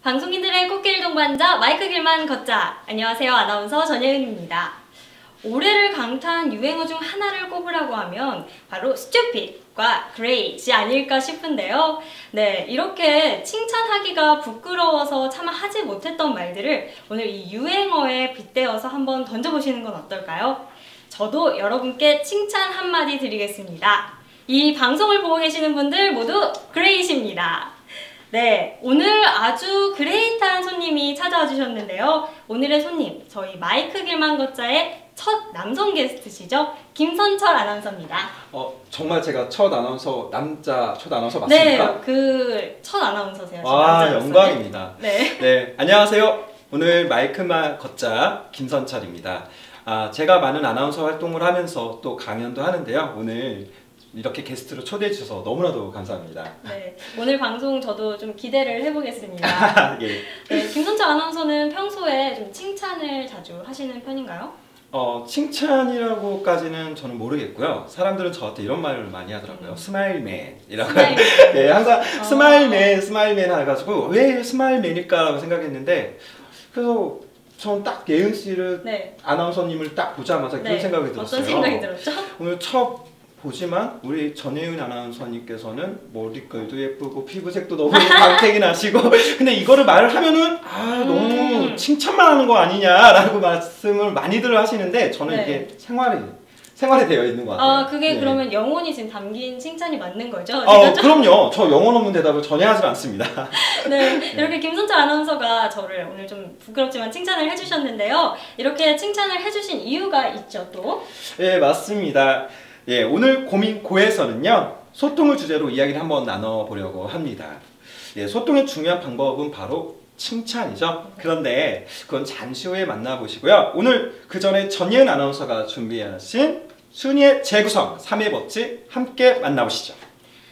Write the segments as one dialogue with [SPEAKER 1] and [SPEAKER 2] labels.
[SPEAKER 1] 방송인들의 꽃길 동반자 마이크 길만 걷자. 안녕하세요. 아나운서 전예은입니다. 올해를 강타한 유행어 중 하나를 꼽으라고 하면 바로 stupid과 great이 아닐까 싶은데요. 네, 이렇게 칭찬하기가 부끄러워서 차마 하지 못했던 말들을 오늘 이 유행어에 빗대어서 한번 던져보시는 건 어떨까요? 저도 여러분께 칭찬 한마디 드리겠습니다. 이 방송을 보고 계시는 분들 모두 great입니다. 네, 오늘 아주 그레이트한 손님이 찾아와 주셨는데요. 오늘의 손님, 저희 마이크 길만 걷자의 첫 남성 게스트시죠? 김선철 아나운서입니다.
[SPEAKER 2] 정말 제가 첫 아나운서, 남자 첫 아나운서 맞습니까?
[SPEAKER 1] 네, 그 첫 아나운서세요.
[SPEAKER 2] 와, 영광입니다.
[SPEAKER 1] 네.
[SPEAKER 2] 네, 안녕하세요. 오늘 마이크만 걷자 김선철입니다. 제가 많은 아나운서 활동을 하면서 또 강연도 하는데요. 오늘 이렇게 게스트로 초대해 주셔서 너무나도 감사합니다.
[SPEAKER 1] 네, 오늘 방송 저도 좀 기대를 해보겠습니다.
[SPEAKER 2] 예.
[SPEAKER 1] 네, 김선철 아나운서는 평소에 좀 칭찬을 자주 하시는 편인가요?
[SPEAKER 2] 칭찬이라고까지는 저는 모르겠고요. 사람들은 저한테 이런 말을 많이 하더라고요. 스마일맨이라고.
[SPEAKER 1] 스마일맨.
[SPEAKER 2] 네, 항상 스마일맨 해가지고 왜 스마일맨일까라고 생각했는데, 그래서 전 딱 예은 씨를,
[SPEAKER 1] 네.
[SPEAKER 2] 아나운서님을 딱 보자마자 그런 생각이 들었어요.
[SPEAKER 1] 어떤 생각이 들었죠?
[SPEAKER 2] 오늘 첫 보지만 우리 전예은 아나운서님께서는 머리결도 예쁘고 피부색도 너무 광택이 나시고 근데 이거를 말을 하면은 너무 칭찬만 하는 거 아니냐라고 말씀을 많이들 하시는데 저는 이게 생활에 되어 있는 것 같아요.
[SPEAKER 1] 그게 그러면 영혼이 지금 담긴 칭찬이 맞는 거죠?
[SPEAKER 2] 그럼요. 저 영혼 없는 대답을 전혀 하지 않습니다.
[SPEAKER 1] 네, 이렇게 김선철 아나운서가 저를 오늘 좀 부끄럽지만 칭찬을 해주셨는데요. 이렇게 칭찬을 해주신 이유가 있죠, 또?
[SPEAKER 2] 네, 맞습니다. 예, 오늘 고에서는요, 소통을 주제로 이야기를 한번 나눠보려고 합니다. 예, 소통의 중요한 방법은 바로 칭찬이죠. 그런데 그건 잠시 후에 만나보시고요. 오늘 그 전에 전예은 아나운서가 준비하신 순위의 재구성 3회 법칙 함께 만나보시죠.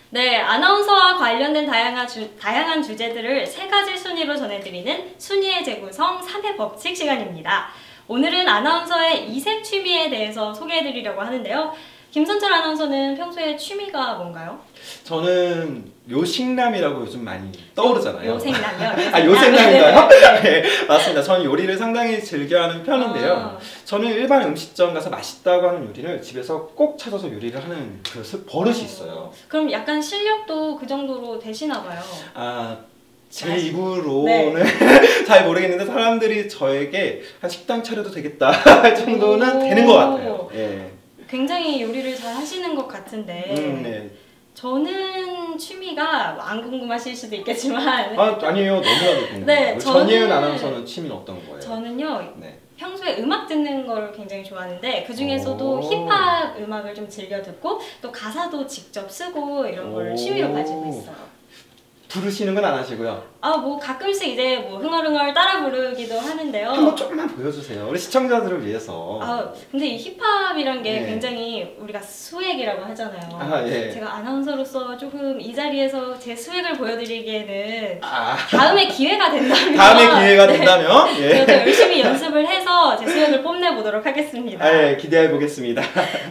[SPEAKER 1] 네, 아나운서와 관련된 다양한 주제들을 3가지 순위로 전해드리는 순위의 재구성 3회 법칙 시간입니다. 오늘은 아나운서의 이색 취미에 대해서 소개해드리려고 하는데요. 김선철 아나운서는 평소에 취미가 뭔가요?
[SPEAKER 2] 저는 요식남이라고 요즘 많이 떠오르잖아요.
[SPEAKER 1] 요생남이요?
[SPEAKER 2] 요생남인가요? 네, 맞습니다. 저는 요리를 상당히 즐겨하는 편인데요. 저는 일반 음식점 가서 맛있다고 하는 요리를 집에서 꼭 찾아서 요리를 하는 그 버릇이 있어요.
[SPEAKER 1] 그럼 약간 실력도 그 정도로 되시나 봐요.
[SPEAKER 2] 제 입으로는 잘 모르겠는데 사람들이 저에게 한 식당 차려도 되겠다 할 정도는 되는 것 같아요. 예.
[SPEAKER 1] 굉장히 요리를 잘 하시는 것 같은데
[SPEAKER 2] 네.
[SPEAKER 1] 저는 취미가 안 궁금하실 수도 있겠지만
[SPEAKER 2] 아니에요. 너무나도 궁금해요.
[SPEAKER 1] 네,
[SPEAKER 2] 전예은 아나운서는 취미는 어떤 거예요?
[SPEAKER 1] 저는요, 평소에 음악 듣는 걸 굉장히 좋아하는데 그 중에서도 힙합 음악을 좀 즐겨 듣고 또 가사도 직접 쓰고 이런 걸 취미로 가지고 있어요.
[SPEAKER 2] 부르시는 건 안 하시고요?
[SPEAKER 1] 뭐 가끔씩 이제 뭐 흥얼흥얼 따라 부르기도 하는데요.
[SPEAKER 2] 한번 조금만 보여주세요. 우리 시청자들을 위해서.
[SPEAKER 1] 근데 이 힙합이란 게
[SPEAKER 2] 네.
[SPEAKER 1] 굉장히 우리가 스웩이라고 하잖아요.
[SPEAKER 2] 예.
[SPEAKER 1] 제가 아나운서로서 조금 이 자리에서 제 스웩을 보여드리기에는 다음에 기회가 된다면 제가 더 열심히 연습을 해서 제 스웩을 뽐내보도록 하겠습니다.
[SPEAKER 2] 예, 기대해보겠습니다.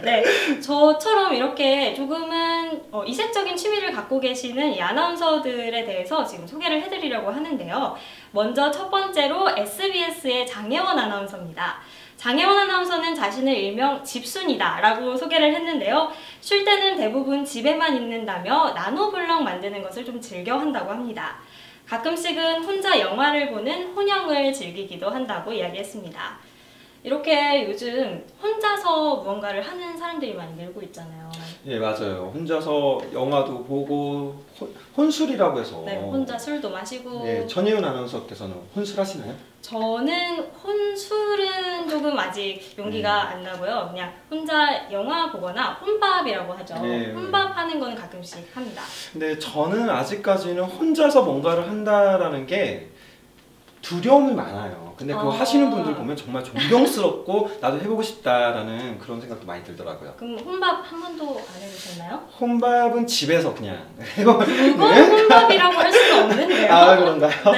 [SPEAKER 1] 네, 저처럼 이렇게 조금은 이색적인 취미를 갖고 계시는 이 아나운서들에 대해서 지금 소개를 해드리려고 하는데요. 먼저 첫 번째로 SBS의 장혜원 아나운서입니다. 장혜원 아나운서는 자신을 일명 집순이다 라고 소개를 했는데요. 쉴 때는 대부분 집에만 있는다며 나노블럭 만드는 것을 좀 즐겨 한다고 합니다. 가끔씩은 혼자 영화를 보는 혼영을 즐기기도 한다고 이야기했습니다. 이렇게 요즘 혼자서 무언가를 하는 사람들이 많이 늘고 있잖아요.
[SPEAKER 2] 예, 맞아요. 혼자서 영화도 보고 혼술이라고 해서
[SPEAKER 1] 혼자 술도 마시고.
[SPEAKER 2] 네, 전예은 아나운서께서는 혼술 하시나요?
[SPEAKER 1] 저는 혼술은 조금 아직 용기가 안 나고요. 그냥 혼자 영화 보거나 혼밥이라고 하죠. 혼밥 하는 거는 가끔씩 합니다.
[SPEAKER 2] 근데 저는 아직까지는 혼자서 뭔가를 한다라는 게 두려움이 많아요. 근데 그거 하시는 분들 보면 정말 존경스럽고 나도 해보고 싶다라는 그런 생각도 많이 들더라고요.
[SPEAKER 1] 그럼 혼밥 한 번도 안 해보셨나요?
[SPEAKER 2] 혼밥은 집에서 그냥
[SPEAKER 1] 그건 혼밥이라고 할 수가 없는데요.
[SPEAKER 2] 그런가요?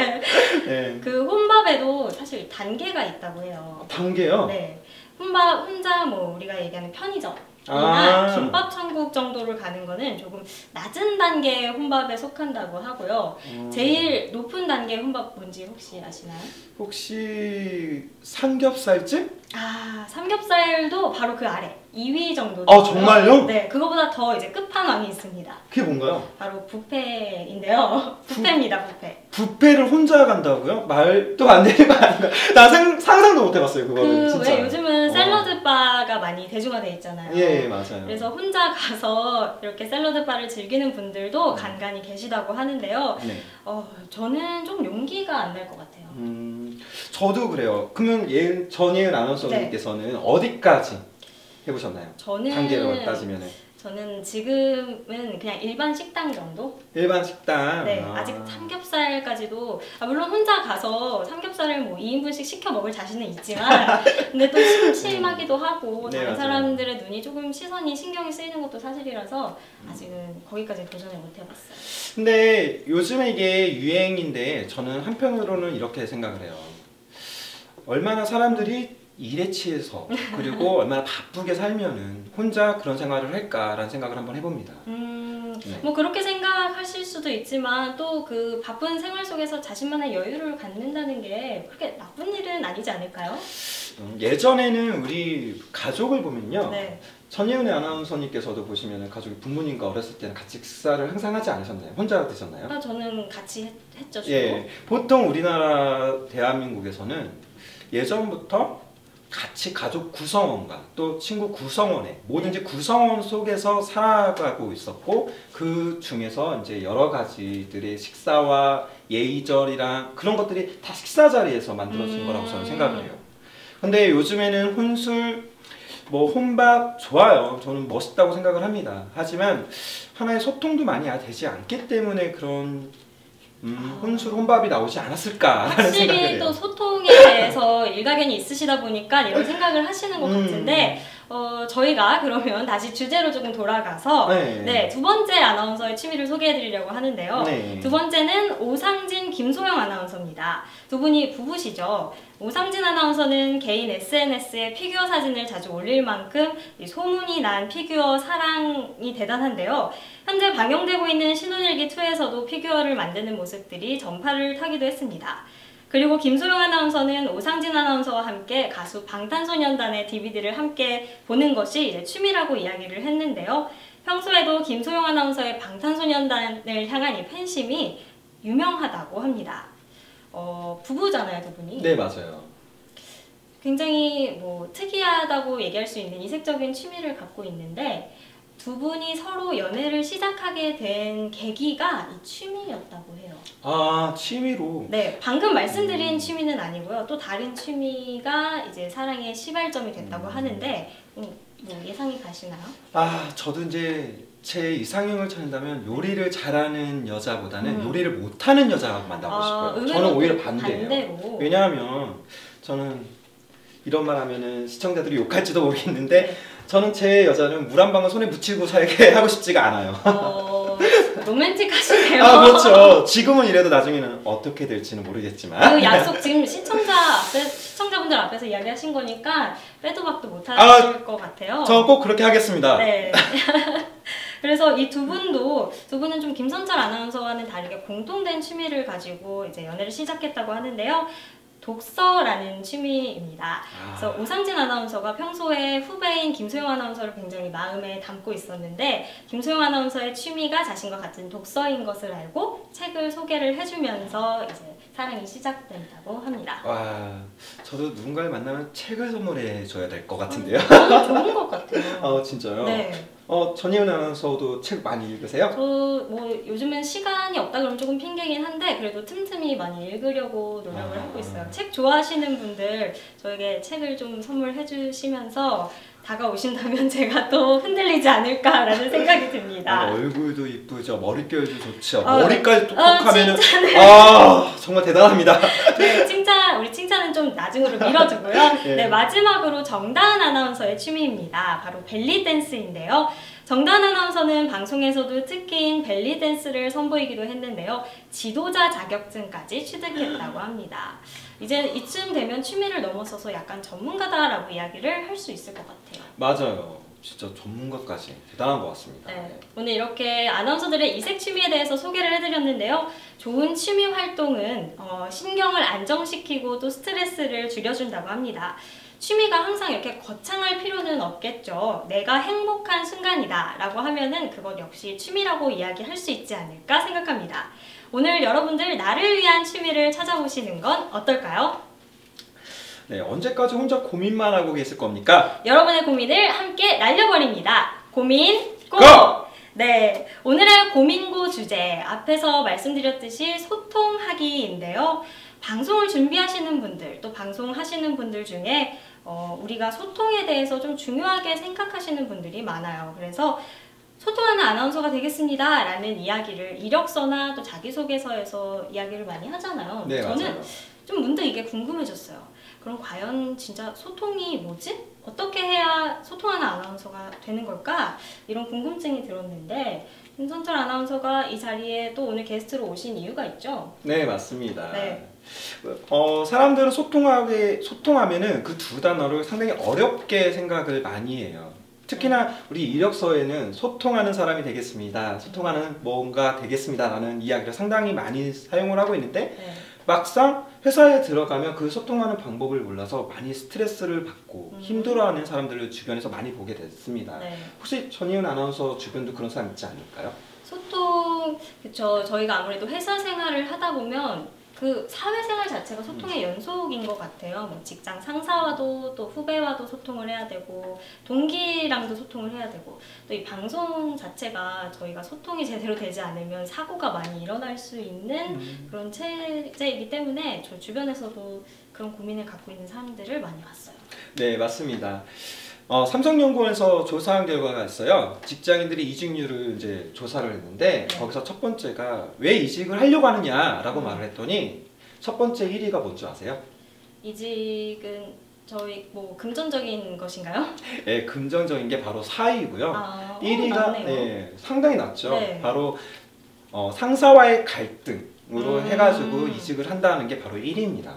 [SPEAKER 1] 네. 그 혼밥에도 사실 단계가 있다고 해요.
[SPEAKER 2] 단계요?
[SPEAKER 1] 네. 혼밥 혼자 우리가 얘기하는 편의점 김밥 천국 정도를 가는 거는 조금 낮은 단계의 혼밥에 속한다고 하고요. 제일 높은 단계의 혼밥 뭔지 혹시 아시나요?
[SPEAKER 2] 혹시 삼겹살집?
[SPEAKER 1] 삼겹살도 바로 그 아래 2위 정도.
[SPEAKER 2] 정말요?
[SPEAKER 1] 네, 그거보다 더 이제 끝판왕이 있습니다.
[SPEAKER 2] 그게 뭔가요?
[SPEAKER 1] 바로 뷔페인데요. 뷔페입니다, 뷔페.
[SPEAKER 2] 뷔페를 혼자 간다고요? 말도 안 되는 거 아닌가? 나 상상도 못 해봤어요, 그거는 진짜.
[SPEAKER 1] 왜 요즘은 샐러드 바가 많이 대중화돼 있잖아요.
[SPEAKER 2] 예, 맞아요.
[SPEAKER 1] 그래서 혼자 가서 이렇게 샐러드 바를 즐기는 분들도 간간히 계시다고 하는데요.
[SPEAKER 2] 네.
[SPEAKER 1] 저는 좀 용기가 안 날 것 같아요.
[SPEAKER 2] 저도 그래요. 그러면 전예은 아나운서님께서는 어디까지 해보셨나요? 단계로 따지면은.
[SPEAKER 1] 저는 지금은 그냥 일반 식당 정도?
[SPEAKER 2] 일반 식당?
[SPEAKER 1] 네, 아직 삼겹살까지도 물론 혼자 가서 삼겹살을 뭐 2인분씩 시켜 먹을 자신은 있지만 근데 또 심심하기도 하고
[SPEAKER 2] 네,
[SPEAKER 1] 다른
[SPEAKER 2] 맞아요.
[SPEAKER 1] 사람들의 눈이 조금 신경이 쓰이는 것도 사실이라서 아직은 거기까지 도전을 못 해봤어요.
[SPEAKER 2] 근데 요즘에 이게 유행인데 저는 한편으로는 이렇게 생각을 해요. 얼마나 사람들이 일에 취해서 그리고 얼마나 바쁘게 살면은 혼자 그런 생활을 할까라는 생각을 한번 해봅니다. 네.
[SPEAKER 1] 뭐 그렇게 생각하실 수도 있지만 또 그 바쁜 생활 속에서 자신만의 여유를 갖는다는 게 그렇게 나쁜 일은 아니지 않을까요?
[SPEAKER 2] 예전에는 우리 가족을 보면요.
[SPEAKER 1] 네.
[SPEAKER 2] 전예은의 아나운서님께서도 보시면은 가족이 부모님과 어렸을 때는 같이 식사를 항상 하지 않으셨나요? 혼자 드셨나요?
[SPEAKER 1] 저는 같이 했죠. 주로.
[SPEAKER 2] 예, 보통 우리나라 대한민국에서는 예전부터 같이 가족 구성원과 또 친구 구성원의 뭐든지 구성원 속에서 살아가고 있었고 그 중에서 이제 여러 가지들의 식사와 예의절이랑 그런 것들이 다 식사 자리에서 만들어진 거라고 저는 생각을 해요. 근데 요즘에는 혼술, 뭐 혼밥 좋아요. 저는 멋있다고 생각을 합니다. 하지만 하나의 소통도 많이 되지 않기 때문에 그런 혼술 혼밥이 나오지 않았을까라는 생각을
[SPEAKER 1] 확실히
[SPEAKER 2] 해요.
[SPEAKER 1] 또 소통에 대해서 일가견이 있으시다 보니까 이런 생각을 하시는 것 같은데 저희가 그러면 다시 주제로 조금 돌아가서 두 번째 아나운서의 취미를 소개해드리려고 하는데요.
[SPEAKER 2] 네.
[SPEAKER 1] 두 번째는 오상진, 김소영 아나운서입니다. 두 분이 부부시죠. 오상진 아나운서는 개인 SNS에 피규어 사진을 자주 올릴 만큼 소문이 난 피규어 사랑이 대단한데요. 현재 방영되고 있는 신혼일기2에서도 피규어를 만드는 모습들이 전파를 타기도 했습니다. 그리고 김소영 아나운서는 오상진 아나운서와 함께 가수 방탄소년단의 DVD를 함께 보는 것이 이제 취미라고 이야기를 했는데요. 평소에도 김소영 아나운서의 방탄소년단을 향한 이 팬심이 유명하다고 합니다. 부부잖아요, 두 분이.
[SPEAKER 2] 네, 맞아요.
[SPEAKER 1] 굉장히 뭐 특이하다고 얘기할 수 있는 이색적인 취미를 갖고 있는데 두 분이 서로 연애를 시작하게 된 계기가 이 취미였다고 해요.
[SPEAKER 2] 취미로?
[SPEAKER 1] 네, 방금 말씀드린 취미는 아니고요. 또 다른 취미가 이제 사랑의 시발점이 됐다고 하는데 뭐 예상이 가시나요?
[SPEAKER 2] 저도 이제 제 이상형을 찾는다면 요리를 잘하는 여자보다는 요리를 못하는 여자 만나고 싶어요. 저는 오히려 반대예요. 왜냐하면 저는 이런 말 하면은 시청자들이 욕할지도 모르겠는데 저는 제 여자는 물 한 방울 손에 묻히고 살게 하고 싶지가 않아요.
[SPEAKER 1] 로맨틱하시네요.
[SPEAKER 2] 그렇죠. 지금은 이래도 나중에는 어떻게 될지는 모르겠지만
[SPEAKER 1] 그 약속 지금 시청자분들 앞에서 이야기하신 거니까 빼도 박도 못 하실 것 같아요.
[SPEAKER 2] 저 꼭 그렇게 하겠습니다.
[SPEAKER 1] 네. 그래서 이 두 분은 좀 김선철 아나운서와는 다르게 공통된 취미를 가지고 이제 연애를 시작했다고 하는데요. 독서라는 취미입니다. 그래서 오상진 아나운서가 평소에 후배인 김소영 아나운서를 굉장히 마음에 담고 있었는데 김소영 아나운서의 취미가 자신과 같은 독서인 것을 알고 책을 소개를 해주면서 이제 사랑이 시작된다고 합니다.
[SPEAKER 2] 저도 누군가를 만나면 책을 선물해 줘야 될 것 같은데요.
[SPEAKER 1] 좋은 것 같아요.
[SPEAKER 2] 진짜요?
[SPEAKER 1] 네.
[SPEAKER 2] 전예은 아나운서도 책 많이 읽으세요?
[SPEAKER 1] 저 뭐 요즘은 시간이 없다 그러면 조금 핑계긴 한데 그래도 틈틈이 많이 읽으려고 노력을 하고 있어요. 책 좋아하시는 분들 저에게 책을 좀 선물해 주시면서 다가오신다면 제가 또 흔들리지 않을까라는 생각이 듭니다.
[SPEAKER 2] 얼굴도 이쁘죠. 머릿결도 좋죠. 머리까지 똑똑하면은 정말 대단합니다.
[SPEAKER 1] 네, 우리 칭찬은 좀 나중으로 미뤄두고요. 네, 마지막으로 정다은 아나운서의 취미입니다. 바로 벨리 댄스인데요. 정다은 아나운서는 방송에서도 특기인 벨리 댄스를 선보이기도 했는데요. 지도자 자격증까지 취득했다고 합니다. 이제 이쯤 되면 취미를 넘어서서 약간 전문가다라고 이야기를 할 수 있을 것 같아요.
[SPEAKER 2] 맞아요. 진짜 전문가까지 대단한 것 같습니다.
[SPEAKER 1] 네, 오늘 이렇게 아나운서들의 이색 취미에 대해서 소개를 해드렸는데요. 좋은 취미 활동은 신경을 안정시키고 또 스트레스를 줄여준다고 합니다. 취미가 항상 이렇게 거창할 필요는 없겠죠. 내가 행복한 순간이다 라고 하면은 그것 역시 취미라고 이야기할 수 있지 않을까 생각합니다. 오늘 여러분들 나를 위한 취미를 찾아보시는 건 어떨까요?
[SPEAKER 2] 네, 언제까지 혼자 고민만 하고 계실 겁니까?
[SPEAKER 1] 여러분의 고민을 함께 날려버립니다. 고민 고!
[SPEAKER 2] 고!
[SPEAKER 1] 네, 오늘의 고민고 주제 앞에서 말씀드렸듯이 소통하기인데요. 방송을 준비하시는 분들 또 방송하시는 분들 중에 우리가 소통에 대해서 좀 중요하게 생각하시는 분들이 많아요. 그래서 소통하는 아나운서가 되겠습니다 라는 이야기를 이력서나 또 자기소개서에서 이야기를 많이 하잖아요.
[SPEAKER 2] 네,
[SPEAKER 1] 저는
[SPEAKER 2] 맞아요.
[SPEAKER 1] 좀 문득 이게 궁금해졌어요. 그럼 과연 진짜 소통이 뭐지? 어떻게 해야 소통하는 아나운서가 되는 걸까? 이런 궁금증이 들었는데 김선철 아나운서가 이 자리에 또 오늘 게스트로 오신 이유가 있죠?
[SPEAKER 2] 네, 맞습니다.
[SPEAKER 1] 네.
[SPEAKER 2] 사람들은 소통하면은 그 두 단어를 상당히 어렵게 생각을 많이 해요. 특히나 우리 이력서에는 소통하는 사람이 되겠습니다. 소통하는 뭔가 되겠습니다. 라는 이야기를 상당히 많이 사용을 하고 있는데
[SPEAKER 1] 네.
[SPEAKER 2] 막상 회사에 들어가면 그 소통하는 방법을 몰라서 많이 스트레스를 받고 힘들어하는 사람들을 주변에서 많이 보게 됐습니다.
[SPEAKER 1] 네.
[SPEAKER 2] 혹시 전희은 아나운서 주변도 그런 사람 있지 않을까요?
[SPEAKER 1] 소통, 그쵸. 저희가 아무래도 회사 생활을 하다 보면 그 사회생활 자체가 소통의 연속인 것 같아요. 뭐 직장 상사와도 또 후배와도 소통을 해야 되고 동기랑도 소통을 해야 되고 또 이 방송 자체가 저희가 소통이 제대로 되지 않으면 사고가 많이 일어날 수 있는 그런 체제이기 때문에 저 주변에서도 그런 고민을 갖고 있는 사람들을 많이 봤어요.
[SPEAKER 2] 네, 맞습니다. 삼성연구원에서 조사한 결과가 있어요. 직장인들이 이직률을 이제 조사를 했는데
[SPEAKER 1] 네.
[SPEAKER 2] 거기서 첫 번째가 왜 이직을 하려고 하느냐라고 말을 했더니 첫 번째 1위가 뭔지 아세요?
[SPEAKER 1] 이직은 저희 뭐 금전적인 것인가요?
[SPEAKER 2] 네, 긍정적인 게 바로 4위고요. 1위가
[SPEAKER 1] 낮네요.
[SPEAKER 2] 네, 상당히 낮죠.
[SPEAKER 1] 네.
[SPEAKER 2] 바로 상사와의 갈등으로 해가지고 이직을 한다는 게 바로 1위입니다.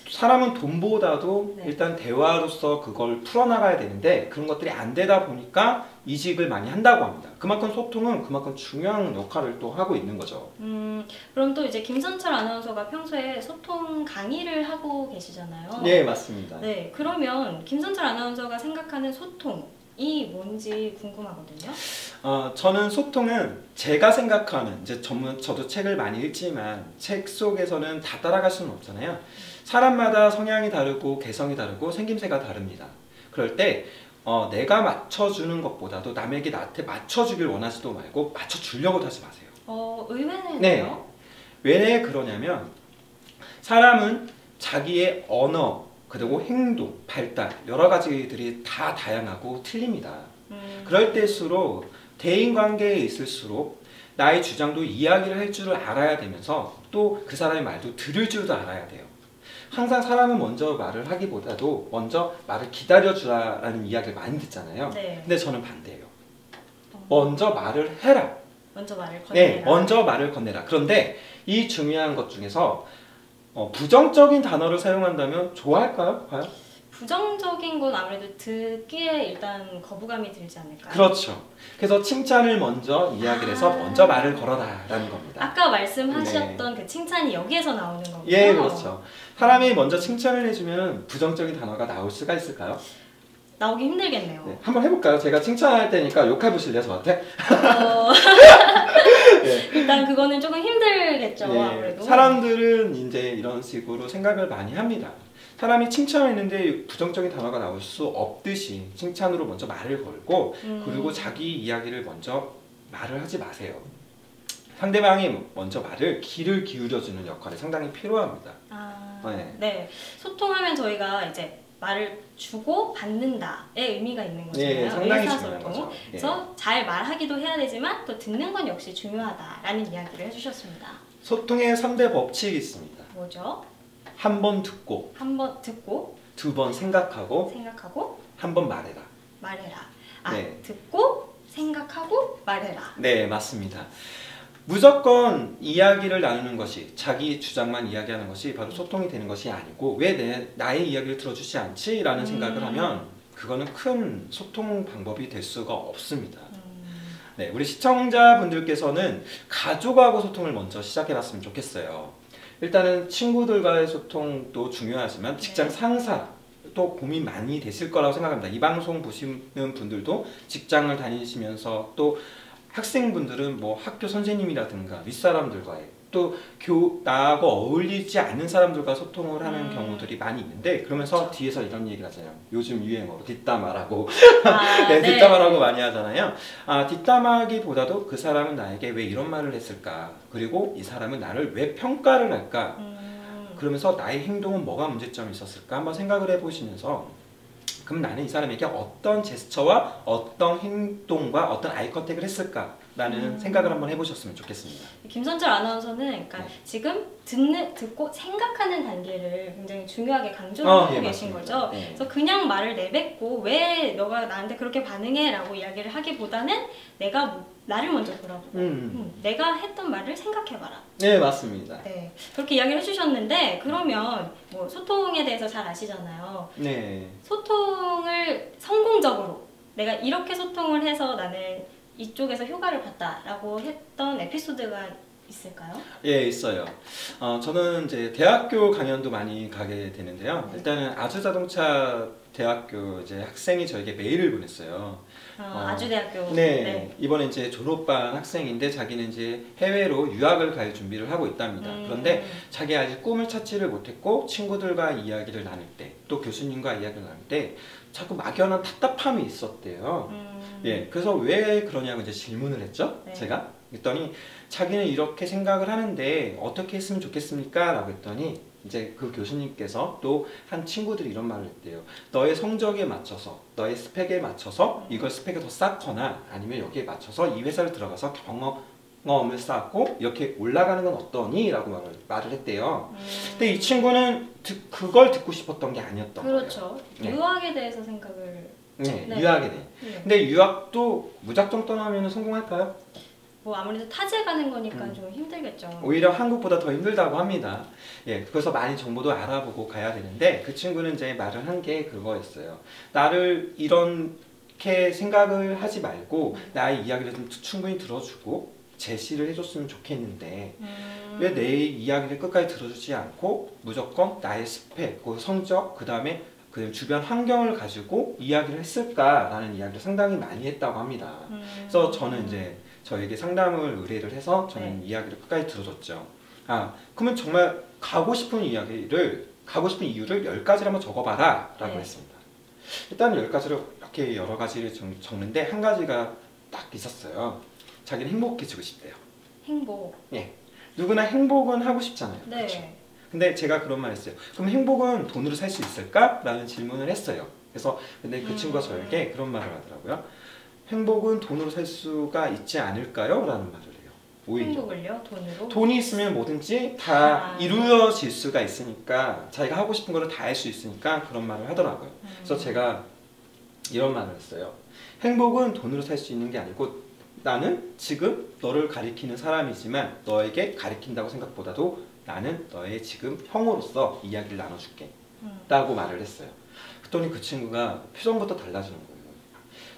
[SPEAKER 2] 사람은 돈보다도
[SPEAKER 1] 네.
[SPEAKER 2] 일단 대화로서 그걸 풀어나가야 되는데 그런 것들이 안 되다 보니까 이직을 많이 한다고 합니다. 그만큼 소통은 그만큼 중요한 역할을 또 하고 있는 거죠.
[SPEAKER 1] 그럼 또 이제 김선철 아나운서가 평소에 소통 강의를 하고 계시잖아요.
[SPEAKER 2] 네, 맞습니다.
[SPEAKER 1] 네, 그러면 김선철 아나운서가 생각하는 소통이 뭔지 궁금하거든요.
[SPEAKER 2] 저는 소통은 제가 생각하는 이제 저도 책을 많이 읽지만 책 속에서는 다 따라갈 수는 없잖아요. 사람마다 성향이 다르고 개성이 다르고 생김새가 다릅니다. 그럴 때 내가 맞춰주는 것보다도 남에게 나한테 맞춰주길 원하지도 말고 맞춰주려고 하지 마세요.
[SPEAKER 1] 의외네요.
[SPEAKER 2] 네. 왜 그러냐면 사람은 자기의 언어 그리고 행동, 발달 여러 가지들이 다 다양하고 틀립니다. 그럴 때일수록 대인관계에 있을수록 나의 주장도 이야기를 할 줄을 알아야 되면서 또 그 사람의 말도 들을 줄도 알아야 돼요. 항상 사람은 먼저 말을 하기보다도 먼저 말을 기다려주라라는 이야기를 많이 듣잖아요.
[SPEAKER 1] 네.
[SPEAKER 2] 근데 저는 반대예요. 먼저 말을 해라.
[SPEAKER 1] 먼저 말을 건네라.
[SPEAKER 2] 네, 먼저 말을 건네라. 그런데 이 중요한 것 중에서 부정적인 단어를 사용한다면 좋아할까요? 과연?
[SPEAKER 1] 부정적인 건 아무래도 듣기에 일단 거부감이 들지 않을까요?
[SPEAKER 2] 그렇죠. 그래서 칭찬을 먼저 이야기를 해서 먼저 말을 걸어라라는 겁니다.
[SPEAKER 1] 아까 말씀하셨던 그 칭찬이 여기에서 나오는 거군요.
[SPEAKER 2] 예, 그렇죠. 사람이 먼저 칭찬을 해주면 부정적인 단어가 나올 수가 있을까요?
[SPEAKER 1] 나오기 힘들겠네요.
[SPEAKER 2] 네, 한번 해볼까요? 제가 칭찬할 테니까 욕해보실래요, 저한테? 네.
[SPEAKER 1] 일단 그거는 조금 힘들겠죠,
[SPEAKER 2] 예,
[SPEAKER 1] 아무래도.
[SPEAKER 2] 사람들은 이제 이런 식으로 생각을 많이 합니다. 사람이 칭찬했는데 부정적인 단어가 나올 수 없듯이 칭찬으로 먼저 말을 걸고 그리고 자기 이야기를 먼저 말을 하지 마세요. 상대방이 먼저 말을 귀를 기울여주는 역할이 상당히 필요합니다.
[SPEAKER 1] 네. 소통하면 저희가 이제 말을 주고 받는다의 의미가 있는 거잖아요.
[SPEAKER 2] 네, 상당히
[SPEAKER 1] 의사소통.
[SPEAKER 2] 중요한 거죠.
[SPEAKER 1] 그래서 잘 말하기도 해야 되지만 또 듣는 건 역시 중요하다라는 이야기를 해주셨습니다.
[SPEAKER 2] 소통의 3대 법칙이 있습니다.
[SPEAKER 1] 뭐죠?
[SPEAKER 2] 한 번 듣고,
[SPEAKER 1] 한 번 듣고,
[SPEAKER 2] 두 번 생각하고,
[SPEAKER 1] 생각하고,
[SPEAKER 2] 한 번 말해라.
[SPEAKER 1] 말해라.
[SPEAKER 2] 네.
[SPEAKER 1] 듣고, 생각하고, 말해라.
[SPEAKER 2] 네, 맞습니다. 무조건 이야기를 나누는 것이 자기 주장만 이야기하는 것이 바로 소통이 되는 것이 아니고 왜 나의 이야기를 들어주지 않지? 라는 생각을 하면 그거는 큰 소통 방법이 될 수가 없습니다. 네, 우리 시청자분들께서는 가족하고 소통을 먼저 시작해봤으면 좋겠어요. 일단은 친구들과의 소통도 중요하지만 직장 상사 또 고민 많이 되실 거라고 생각합니다. 이 방송 보시는 분들도 직장을 다니시면서 또 학생분들은 뭐 학교 선생님이라든가 윗사람들과의 또 나하고 어울리지 않는 사람들과 소통을 하는 경우들이 많이 있는데 그러면서 뒤에서 이런 얘기를 하잖아요. 요즘 유행어로 뒷담화라고 네, 뒷담화라고 많이 하잖아요. 뒷담화기보다도 그 사람은 나에게 왜 이런 말을 했을까? 그리고 이 사람은 나를 왜 평가를 할까? 그러면서 나의 행동은 뭐가 문제점이 있었을까? 한번 생각을 해보시면서 그럼 나는 이 사람에게 어떤 제스처와 어떤 행동과 어떤 아이 컨택을 했을까라는 생각을 한번 해보셨으면 좋겠습니다.
[SPEAKER 1] 김선철 아나운서는 그러니까 지금 듣고 생각하는 단계를 굉장히 중요하게 강조하고 계신 거죠. 그래서 그냥 말을 내뱉고 왜 너가 나한테 그렇게 반응해? 라고 이야기를 하기보다는 나를 먼저 돌아보고 내가 했던 말을 생각해봐라.
[SPEAKER 2] 네, 맞습니다.
[SPEAKER 1] 네, 그렇게 이야기를 해주셨는데 그러면 뭐 소통에 대해서 잘 아시잖아요.
[SPEAKER 2] 네.
[SPEAKER 1] 소통을 성공적으로 내가 이렇게 소통을 해서 나는 이쪽에서 효과를 봤다라고 했던 에피소드가 있을까요?
[SPEAKER 2] 예, 있어요. 저는 이제 대학교 강연도 많이 가게 되는데요. 일단은 아주자동차 대학교 이제 학생이 저에게 메일을 보냈어요.
[SPEAKER 1] 아주대학교.
[SPEAKER 2] 네, 이번에 이제 졸업반 학생인데 자기는 이제 해외로 유학을 갈 준비를 하고 있답니다. 그런데 자기 아직 꿈을 찾지를 못했고 친구들과 이야기를 나눌 때, 또 교수님과 이야기를 나눌 때 자꾸 막연한 답답함이 있었대요. 예, 그래서 왜 그러냐고 이제 질문을 했죠.
[SPEAKER 1] 네.
[SPEAKER 2] 제가 그랬더니 자기는 이렇게 생각을 하는데 어떻게 했으면 좋겠습니까? 라고 했더니 이제 그 교수님께서 또 한 친구들이 이런 말을 했대요. 너의 성적에 맞춰서 너의 스펙에 맞춰서 이걸 스펙을 더 쌓거나 아니면 여기에 맞춰서 이 회사를 들어가서 경험을 쌓고 이렇게 올라가는 건 어떠니? 라고 말을 했대요. 근데 이 친구는 그걸 듣고 싶었던 게 아니었던 거예요.
[SPEAKER 1] 그렇죠. 유학에 대해서 생각을
[SPEAKER 2] 네, 유학에 대해. 근데 유학도 무작정 떠나면 성공할까요?
[SPEAKER 1] 뭐 아무래도 타지에 가는 거니까 좀 힘들겠죠.
[SPEAKER 2] 오히려 한국보다 더 힘들다고 합니다. 예, 그래서 많이 정보도 알아보고 가야 되는데 그 친구는 이제 말을 한 게 그거였어요. 나를 이렇게 생각을 하지 말고 나의 이야기를 좀 충분히 들어주고 제시를 해줬으면 좋겠는데 왜 내 이야기를 끝까지 들어주지 않고 무조건 나의 스펙, 그 성적, 그 다음에 그 주변 환경을 가지고 이야기를 했을까라는 이야기를 상당히 많이 했다고 합니다. 그래서 저는 이제 저에게 상담을 의뢰를 해서 저는 이야기를 끝까지 들어줬죠. 그러면 정말 가고 싶은 이유를 10가지를 한번 적어봐라 라고 했습니다. 일단 10가지를 이렇게 여러 가지를 적는데 한 가지가 딱 있었어요. 자기는 행복해지고 싶대요.
[SPEAKER 1] 행복.
[SPEAKER 2] 예. 누구나 행복은 하고 싶잖아요.
[SPEAKER 1] 네.
[SPEAKER 2] 그렇죠? 근데 제가 그런 말 했어요. 그럼 행복은 돈으로 살 수 있을까? 라는 질문을 했어요. 그래서 근데 그 친구가 저에게 그런 말을 하더라고요. 행복은 돈으로 살 수가 있지 않을까요? 라는 말을 해요. 오히려.
[SPEAKER 1] 행복을요? 돈으로?
[SPEAKER 2] 돈이 있으면 뭐든지 다 이루어질 수가 있으니까 자기가 하고 싶은 거를 다 할 수 있으니까 그런 말을 하더라고요. 그래서 제가 이런 말을 했어요. 행복은 돈으로 살 수 있는 게 아니고 나는 지금 너를 가리키는 사람이지만 너에게 가리킨다고 생각보다도 나는 너의 지금 형으로서 이야기를 나눠줄게 라고 말을 했어요. 그랬더니 그 친구가 표정부터 달라지는 거예요.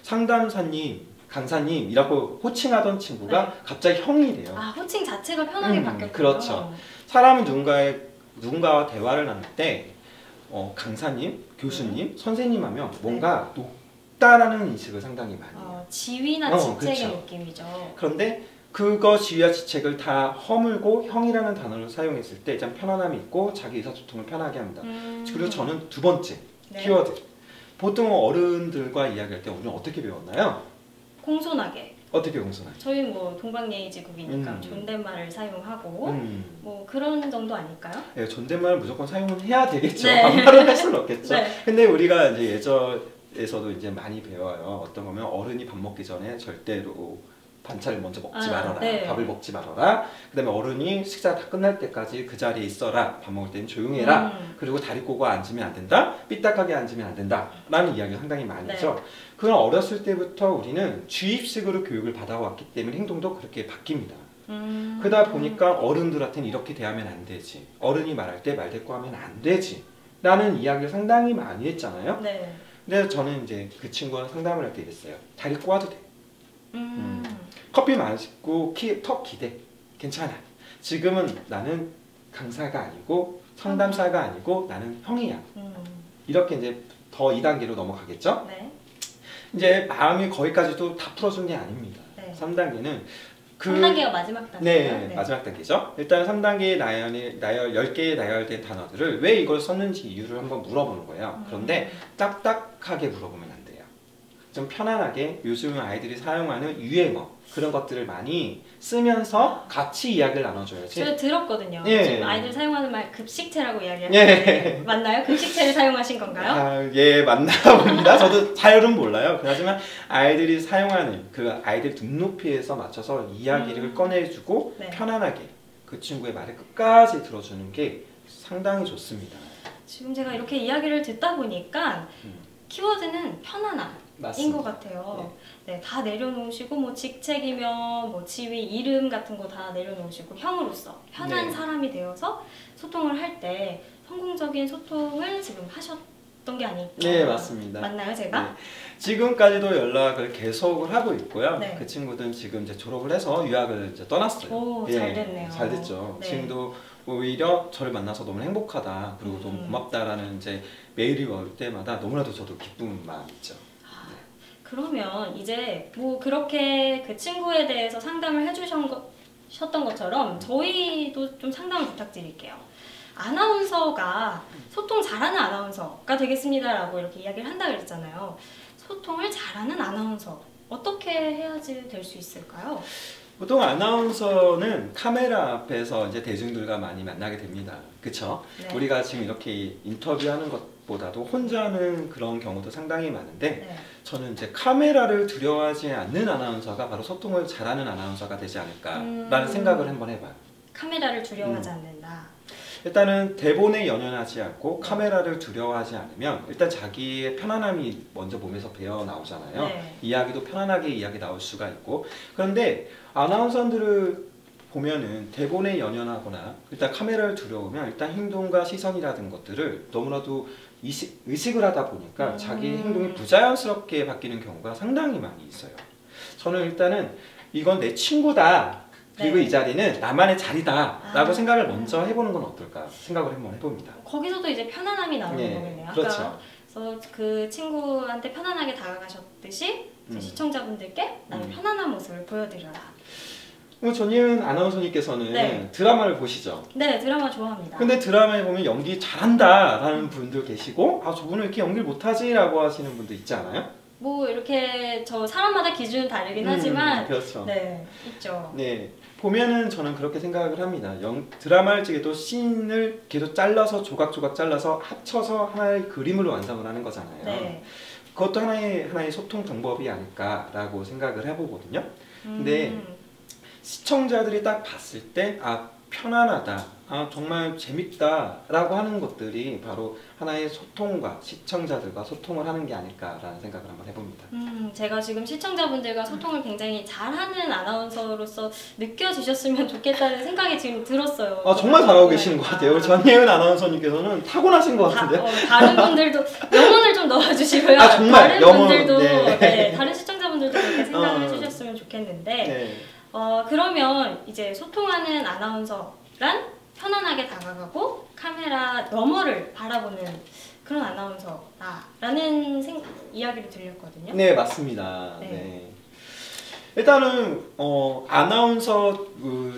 [SPEAKER 2] 상담사님, 강사님이라고 호칭하던 친구가 갑자기 형이 돼요.
[SPEAKER 1] 호칭 자체가 편하게 바뀌었군요.
[SPEAKER 2] 그렇죠. 사람은 누군가와 대화를 나눌 때 강사님, 교수님, 선생님 하면 뭔가 높다라는 인식을 상당히 많이 해요.
[SPEAKER 1] 지위나 직책의
[SPEAKER 2] 그렇죠.
[SPEAKER 1] 느낌이죠.
[SPEAKER 2] 그런데 그거 지위와 직책을 다 허물고 형이라는 단어를 사용했을 때 좀 편안함이 있고 자기 의사소통을 편하게 합니다. 그리고 저는 두 번째 키워드. 보통 어른들과 이야기할 때 우리는 어떻게 배웠나요?
[SPEAKER 1] 공손하게.
[SPEAKER 2] 어떻게 공손하게?
[SPEAKER 1] 저희 뭐 동방예의지국이니까 존댓말을 사용하고 뭐 그런 정도 아닐까요?
[SPEAKER 2] 네, 존댓말을 무조건 사용은 해야 되겠죠.
[SPEAKER 1] 네.
[SPEAKER 2] 반말을 할 수는 없겠죠.
[SPEAKER 1] 네.
[SPEAKER 2] 근데 우리가 이제 예전에서도 이제 많이 배워요. 어떤 거면 어른이 밥 먹기 전에 절대로 반찬을 먼저 먹지 말아라.
[SPEAKER 1] 네.
[SPEAKER 2] 밥을 먹지 말아라. 그 다음에 어른이 식사 다 끝날 때까지 그 자리에 있어라. 밥 먹을 때는 조용히 해라. 그리고 다리 꼬고 앉으면 안 된다. 삐딱하게 앉으면 안 된다. 라는 이야기를 상당히 많이 하죠. 그건 어렸을 때부터 우리는 주입식으로 교육을 받아왔기 때문에 행동도 그렇게 바뀝니다. 그러다 보니까 어른들한테는 이렇게 대하면 안 되지. 어른이 말할 때 말대꾸하면 안 되지. 라는 이야기를 상당히 많이 했잖아요.
[SPEAKER 1] 네.
[SPEAKER 2] 근데 저는 이제 그 친구와 상담을 할 때 이랬어요. 다리 꼬아도 돼. 커피 마시고 턱 기대. 괜찮아. 지금은 나는 강사가 아니고 상담사가 아니고 나는 형이야. 이렇게 이제 더 2단계로 넘어가겠죠?
[SPEAKER 1] 네.
[SPEAKER 2] 이제 마음이 거기까지도 다 풀어준 게 아닙니다.
[SPEAKER 1] 네.
[SPEAKER 2] 3단계는
[SPEAKER 1] 3단계가 마지막 단계죠?
[SPEAKER 2] 네, 마지막 단계죠. 일단 3단계의 나열 10개의 나열된 단어들을 왜 이걸 썼는지 이유를 한번 물어보는 거예요. 그런데 딱딱하게 물어보면 안 돼요. 좀 편안하게 요즘 아이들이 사용하는 유행어 그런 것들을 많이 쓰면서 같이 이야기를 나눠줘야지.
[SPEAKER 1] 제가 들었거든요.
[SPEAKER 2] 예.
[SPEAKER 1] 지금 아이들 사용하는 말 급식체라고 이야기하는데
[SPEAKER 2] 예.
[SPEAKER 1] 맞나요? 급식체를 사용하신 건가요?
[SPEAKER 2] 아, 예, 맞나 봅니다. 저도 잘은 몰라요. 하지만 아이들이 사용하는 그 아이들 눈높이에서 맞춰서 이야기를 꺼내주고
[SPEAKER 1] 네.
[SPEAKER 2] 편안하게 그 친구의 말을 끝까지 들어주는 게 상당히 좋습니다.
[SPEAKER 1] 지금 제가 이렇게 이야기를 듣다 보니까 키워드는 편안함인
[SPEAKER 2] 맞습니다.
[SPEAKER 1] 것 같아요. 네, 다 내려놓으시고 뭐 직책이면 뭐 지위, 이름 같은 거 다 내려놓으시고 형으로서 편한
[SPEAKER 2] 네.
[SPEAKER 1] 사람이 되어서 소통을 할 때 성공적인 소통을 지금 하셨던 게 아닐까.
[SPEAKER 2] 네, 맞습니다.
[SPEAKER 1] 맞나요, 제가?
[SPEAKER 2] 네. 지금까지도 연락을 계속을 하고 있고요.
[SPEAKER 1] 네.
[SPEAKER 2] 그 친구들은 지금 이제 졸업을 해서 유학을 이제 떠났어요.
[SPEAKER 1] 오,
[SPEAKER 2] 예,
[SPEAKER 1] 잘 됐네요.
[SPEAKER 2] 잘 됐죠.
[SPEAKER 1] 네.
[SPEAKER 2] 지금도 오히려 저를 만나서 너무 행복하다 그리고 너무 고맙다라는 이제 메일이 올 때마다 너무나도 저도 기쁜 마음이 있죠.
[SPEAKER 1] 그러면 이제 뭐 그렇게 그 친구에 대해서 상담을 해주셨던 것처럼 저희도 좀 상담을 부탁드릴게요. 아나운서가 소통 잘하는 아나운서가 되겠습니다라고 이렇게 이야기를 한다 그랬잖아요. 소통을 잘하는 아나운서 어떻게 해야지 될 수 있을까요?
[SPEAKER 2] 보통 아나운서는 카메라 앞에서 이제 대중들과 많이 만나게 됩니다. 그쵸?
[SPEAKER 1] 네.
[SPEAKER 2] 우리가 지금 이렇게 인터뷰하는 것보다도 혼자 하는 그런 경우도 상당히 많은데
[SPEAKER 1] 네.
[SPEAKER 2] 저는 이제 카메라를 두려워하지 않는 아나운서가 바로 소통을 잘하는 아나운서가 되지 않을까라는 생각을 한번 해봐요.
[SPEAKER 1] 카메라를 두려워하지 않는다.
[SPEAKER 2] 일단은 대본에 연연하지 않고 카메라를 두려워하지 않으면 일단 자기의 편안함이 먼저 몸에서 배어 나오잖아요.
[SPEAKER 1] 네.
[SPEAKER 2] 이야기도 편안하게 이야기 나올 수가 있고 그런데 아나운서들을 보면은 대본에 연연하거나 일단 카메라를 두려우면 일단 행동과 시선이라든 것들을 너무나도 의식을 하다 보니까 자기 행동이 부자연스럽게 바뀌는 경우가 상당히 많이 있어요. 저는 일단은 이건 내 친구다. 그리고
[SPEAKER 1] 네.
[SPEAKER 2] 이 자리는 나만의 자리다라고 생각을 먼저 해보는 건 어떨까 생각을 한번 해봅니다.
[SPEAKER 1] 거기서도 이제 편안함이 나오는
[SPEAKER 2] 네,
[SPEAKER 1] 거겠네요.
[SPEAKER 2] 그렇죠.
[SPEAKER 1] 아까 그래서 그 친구한테 편안하게 다가가셨듯이 이제 시청자분들께 나는 편안한 모습을 보여드려라.
[SPEAKER 2] 전예은 아나운서님께서는
[SPEAKER 1] 네.
[SPEAKER 2] 드라마를 보시죠?
[SPEAKER 1] 네, 드라마 좋아합니다.
[SPEAKER 2] 근데 드라마에 보면 연기 잘한다라는 분들 계시고 아 저분은 이렇게 연기를 못하지라고 하시는 분도 있지 않아요?
[SPEAKER 1] 뭐 이렇게 저 사람마다 기준은 다르긴 하지만
[SPEAKER 2] 그렇죠.
[SPEAKER 1] 네, 있죠.
[SPEAKER 2] 네, 보면은 저는 그렇게 생각을 합니다. 드라마를 찍어도 씬을 계속 잘라서 조각조각 잘라서 합쳐서 하나의 그림으로 완성을 하는 거잖아요.
[SPEAKER 1] 네.
[SPEAKER 2] 그것도 하나의 소통 방법이 아닐까라고 생각을 해보거든요. 근데 시청자들이 딱 봤을 때 아 편안하다, 아 정말 재밌다라고 하는 것들이 바로 하나의 소통과 시청자들과 소통을 하는 게 아닐까라는 생각을 한번 해봅니다.
[SPEAKER 1] 제가 지금 시청자분들과 소통을 굉장히 잘하는 아나운서로서 느껴지셨으면 좋겠다는 생각이 지금 들었어요.
[SPEAKER 2] 아 정말 잘하고 계시는 것 같아요. 전예은 아나운서님께서는 타고나신 것 같은데요.
[SPEAKER 1] 다른 분들도 영혼을 좀 넣어주시고요.
[SPEAKER 2] 아, 정말
[SPEAKER 1] 다른
[SPEAKER 2] 영혼,
[SPEAKER 1] 분들도
[SPEAKER 2] 네.
[SPEAKER 1] 다른 시청자분들도 그렇게 생각을 해주셨으면 좋겠는데
[SPEAKER 2] 네.
[SPEAKER 1] 그러면 이제 소통하는 아나운서란 편안하게 다가가고 카메라 너머를 바라보는 그런 아나운서라는 이야기를 들렸거든요.
[SPEAKER 2] 네, 맞습니다.
[SPEAKER 1] 네.
[SPEAKER 2] 네. 일단은 아나운서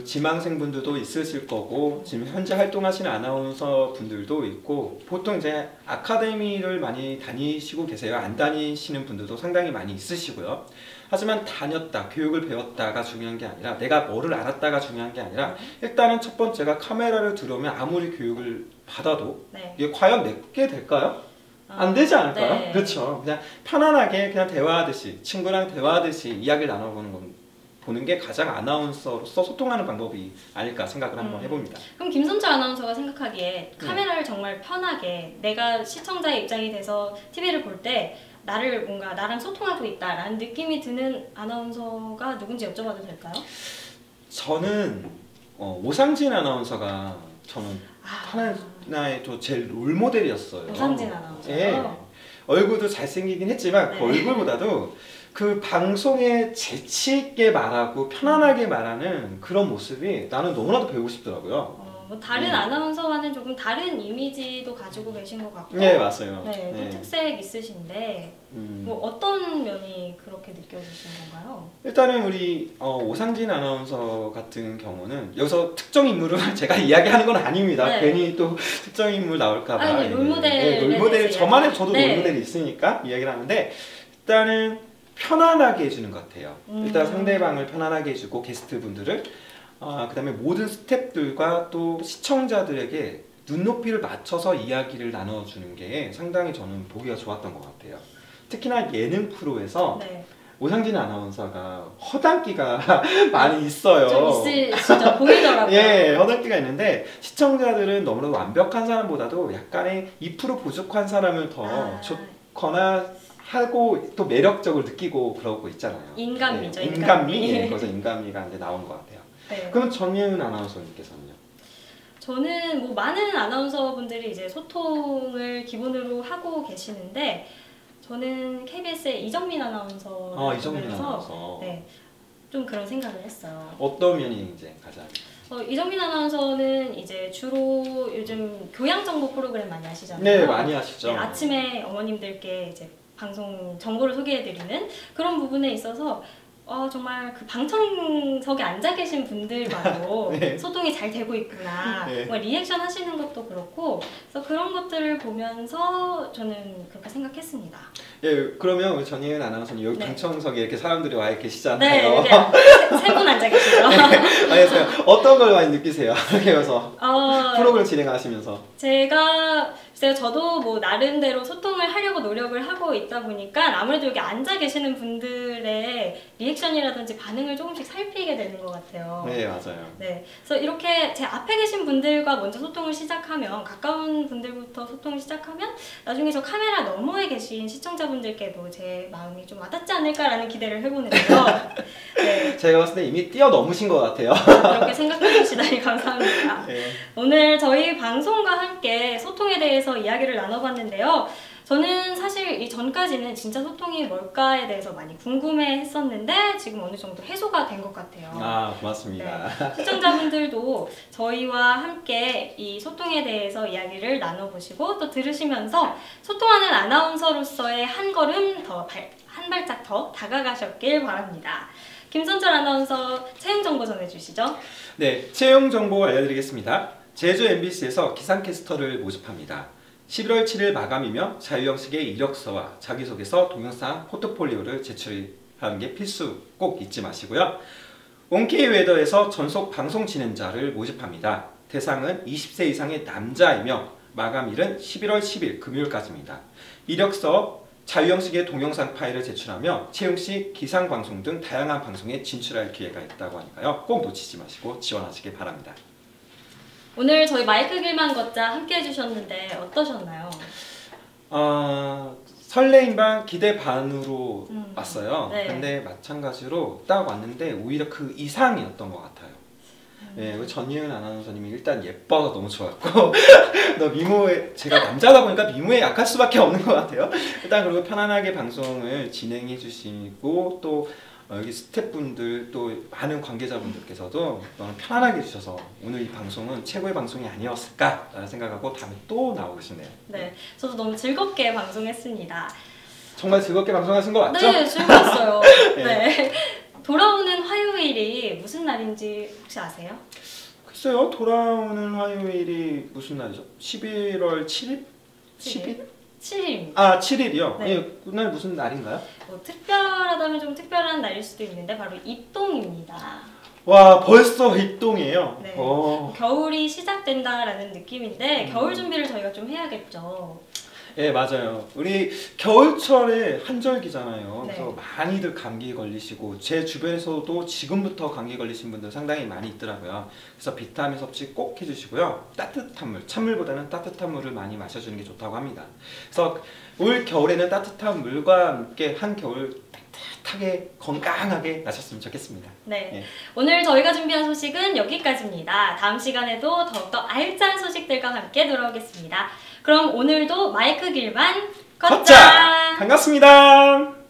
[SPEAKER 2] 지망생분들도 있으실 거고 지금 현재 활동하시는 아나운서 분들도 있고 보통 이제 아카데미를 많이 다니시고 계세요. 안 다니시는 분들도 상당히 많이 있으시고요. 하지만 다녔다, 교육을 배웠다가 중요한 게 아니라 내가 뭐를 알았다가 중요한 게 아니라 일단은 첫 번째가 카메라를 들어오면 아무리 교육을 받아도
[SPEAKER 1] 네.
[SPEAKER 2] 이게 과연 내게 될까요? 안 되지 않을까요?
[SPEAKER 1] 네.
[SPEAKER 2] 그렇죠. 그냥 편안하게 그냥 대화하듯이 친구랑 대화하듯이 이야기를 나눠보는 건 보는 게 가장 아나운서로서 소통하는 방법이 아닐까 생각을 한번 해봅니다.
[SPEAKER 1] 그럼 김선철 아나운서가 생각하기에 카메라를 정말 편하게 내가 시청자의 입장이 돼서 TV를 볼 때 나랑 소통하고 있다라는 느낌이 드는 아나운서가 누군지 여쭤봐도 될까요?
[SPEAKER 2] 저는 오상진 아나운서가 저는 하나의 제 롤모델이었어요.
[SPEAKER 1] 오상진 아나운서요?
[SPEAKER 2] 예. 얼굴도 잘생기긴 했지만 그 얼굴보다도 그 방송에 재치 있게 말하고 편안하게 말하는 그런 모습이 나는 너무나도 배우고 싶더라고요.
[SPEAKER 1] 뭐 다른 아나운서와는 조금 다른 이미지도 가지고 계신 것 같고,
[SPEAKER 2] 네, 맞아요.
[SPEAKER 1] 네, 또 특색 있으신데 뭐 어떤 면이 그렇게 느껴지신 건가요?
[SPEAKER 2] 일단은 우리 오상진 아나운서 같은 경우는 여기서 특정 인물을 제가 이야기하는 건 아닙니다.
[SPEAKER 1] 네.
[SPEAKER 2] 괜히 또 특정 인물 나올까봐.
[SPEAKER 1] 아니, 롤모델,
[SPEAKER 2] 롤모델 저만의 저도
[SPEAKER 1] 네.
[SPEAKER 2] 롤모델이 있으니까 이야기를 하는데 일단은 편안하게 해주는 것 같아요. 일단 상대방을 편안하게 해주고 게스트분들을 그다음에 모든 스태프들과 또 시청자들에게 눈높이를 맞춰서 이야기를 나눠주는 게 상당히 저는 보기가 좋았던 것 같아요. 특히나 예능 프로에서
[SPEAKER 1] 네.
[SPEAKER 2] 오상진 아나운서가 허당기가 많이 있어요.
[SPEAKER 1] 좀 있으시죠? 보이더라고요.
[SPEAKER 2] 예, 허당기가 있는데 시청자들은 너무나도 완벽한 사람보다도 약간의 2% 부족한 사람을 더 좋거나 하고 또 매력적으로 느끼고 그러고 있잖아요.
[SPEAKER 1] 인간미죠.
[SPEAKER 2] 인간미. 예, 그래서 인간미가 이제 나오는 것 같아요.
[SPEAKER 1] 네.
[SPEAKER 2] 그럼 전예은 아나운서님께서는요?
[SPEAKER 1] 저는 뭐 많은 아나운서분들이 이제 소통을 기본으로 하고 계시는데 저는 KBS의 이정민 아나운서.
[SPEAKER 2] 이정민 아나운서.
[SPEAKER 1] 네, 좀 그런 생각을 했어요.
[SPEAKER 2] 어떤 면이 이제 가장?
[SPEAKER 1] 이정민 아나운서는 이제 주로 요즘 교양 정보 프로그램 많이 하시잖아요.
[SPEAKER 2] 네, 많이 하시죠.
[SPEAKER 1] 네, 아침에 어머님들께 이제 방송 정보를 소개해드리는 그런 부분에 있어서 정말 그 방청석에 앉아 계신 분들만으로
[SPEAKER 2] 네.
[SPEAKER 1] 소통이 잘 되고 있구나.
[SPEAKER 2] 네.
[SPEAKER 1] 뭐 리액션 하시는 것도 그렇고, 그래서 그런 것들을 보면서 저는 그렇게 생각했습니다.
[SPEAKER 2] 예, 그러면 우리 전예은 아나운서님 여기
[SPEAKER 1] 네.
[SPEAKER 2] 방청석에 이렇게 사람들이 와
[SPEAKER 1] 네,
[SPEAKER 2] 계시잖아요.
[SPEAKER 1] 세 분 앉아 계시죠.
[SPEAKER 2] 알겠어요. 어떤 걸 많이 느끼세요? 이렇게 해서 프로그램 진행하시면서.
[SPEAKER 1] 제가 글쎄요, 저도 뭐 나름대로 소통을 하려고 노력을 하고 있다 보니까 아무래도 여기 앉아 계시는 분들의 리액션이라든지 반응을 조금씩 살피게 되는 것 같아요.
[SPEAKER 2] 네, 맞아요.
[SPEAKER 1] 네, 그래서 이렇게 제 앞에 계신 분들과 먼저 소통을 시작하면, 가까운 분들부터 소통을 시작하면 나중에 저 카메라 너머에 계신 시청자분들께도 제 마음이 좀 와닿지 않을까라는 기대를 해보는데요. 네,
[SPEAKER 2] 제가 봤을 때 이미 뛰어넘으신 것 같아요.
[SPEAKER 1] 그렇게 생각해 주시다니 감사합니다.
[SPEAKER 2] 네.
[SPEAKER 1] 오늘 저희 방송과 함께 소통에 대해서 이야기를 나눠봤는데요. 저는 사실 이 전까지는 진짜 소통이 뭘까에 대해서 많이 궁금해 했었는데 지금 어느 정도 해소가 된 것 같아요.
[SPEAKER 2] 고맙습니다.
[SPEAKER 1] 네. 시청자분들도 저희와 함께 이 소통에 대해서 이야기를 나눠보시고 또 들으시면서 소통하는 아나운서로서의 한 걸음 더, 한 발짝 더 다가가셨길 바랍니다. 김선철 아나운서 채용 정보 전해주시죠.
[SPEAKER 2] 네, 채용 정보 알려드리겠습니다. 제주 MBC에서 기상캐스터를 모집합니다. 11월 7일 마감이며 자유형식의 이력서와 자기소개서, 동영상, 포트폴리오를 제출하는 게 필수, 꼭 잊지 마시고요. 온케이 웨더에서 전속 방송 진행자를 모집합니다. 대상은 20세 이상의 남자이며 마감일은 11월 10일 금요일까지입니다. 이력서, 자유형식의 동영상 파일을 제출하며 채용 시 기상방송 등 다양한 방송에 진출할 기회가 있다고 하니까요. 꼭 놓치지 마시고 지원하시길 바랍니다.
[SPEAKER 1] 오늘 저희 마이크 길만 걷자 함께 해주셨는데 어떠셨나요?
[SPEAKER 2] 설레임 반 기대 반으로 왔어요.
[SPEAKER 1] 네.
[SPEAKER 2] 근데 마찬가지로 딱 왔는데 오히려 그 이상이었던 것 같아요. 네, 우리 전예은 아나운서님이 일단 예뻐서 너무 좋았고 너 미모에, 제가 남자다 보니까 미모에 약할 수밖에 없는 것 같아요. 일단 그리고 편안하게 방송을 진행해 주시고 또 여기 스태프분들 또 많은 관계자분들께서도 너무 편안하게 해주셔서 오늘 이 방송은 최고의 방송이 아니었을까라는 생각하고 다음에 또 나오고 싶네요.
[SPEAKER 1] 네, 저도 너무 즐겁게 방송했습니다.
[SPEAKER 2] 정말 즐겁게 방송하신 거 맞죠?
[SPEAKER 1] 네, 즐거웠어요.
[SPEAKER 2] 네.
[SPEAKER 1] 네. 돌아오는 화요일이 무슨 날인지 혹시 아세요?
[SPEAKER 2] 글쎄요, 돌아오는 화요일이 무슨 날이죠? 11월 7일? 10일?
[SPEAKER 1] 7일입니다.
[SPEAKER 2] 7일이요?
[SPEAKER 1] 네.
[SPEAKER 2] 예, 그날 무슨 날인가요?
[SPEAKER 1] 뭐 특별하다면 좀 특별한 날일 수도 있는데 바로 입동입니다.
[SPEAKER 2] 와, 벌써 입동이에요.
[SPEAKER 1] 네.
[SPEAKER 2] 오.
[SPEAKER 1] 겨울이 시작된다라는 느낌인데 겨울 준비를 저희가 좀 해야겠죠.
[SPEAKER 2] 예, 맞아요. 우리 겨울철에 한절기잖아요.
[SPEAKER 1] 네.
[SPEAKER 2] 그래서 많이들 감기 걸리시고 제 주변에서도 지금부터 감기 걸리신 분들 상당히 많이 있더라고요. 그래서 비타민 섭취 꼭 해주시고요. 따뜻한 물, 찬물보다는 따뜻한 물을 많이 마셔주는 게 좋다고 합니다. 그래서 올 겨울에는 따뜻한 물과 함께 한겨울 따뜻하게 건강하게 나셨으면 좋겠습니다.
[SPEAKER 1] 네.
[SPEAKER 2] 예.
[SPEAKER 1] 오늘 저희가 준비한 소식은 여기까지입니다. 다음 시간에도 더욱더 알찬 소식들과 함께 돌아오겠습니다. 그럼 오늘도 마이크 길만 걷자!
[SPEAKER 2] 반갑습니다.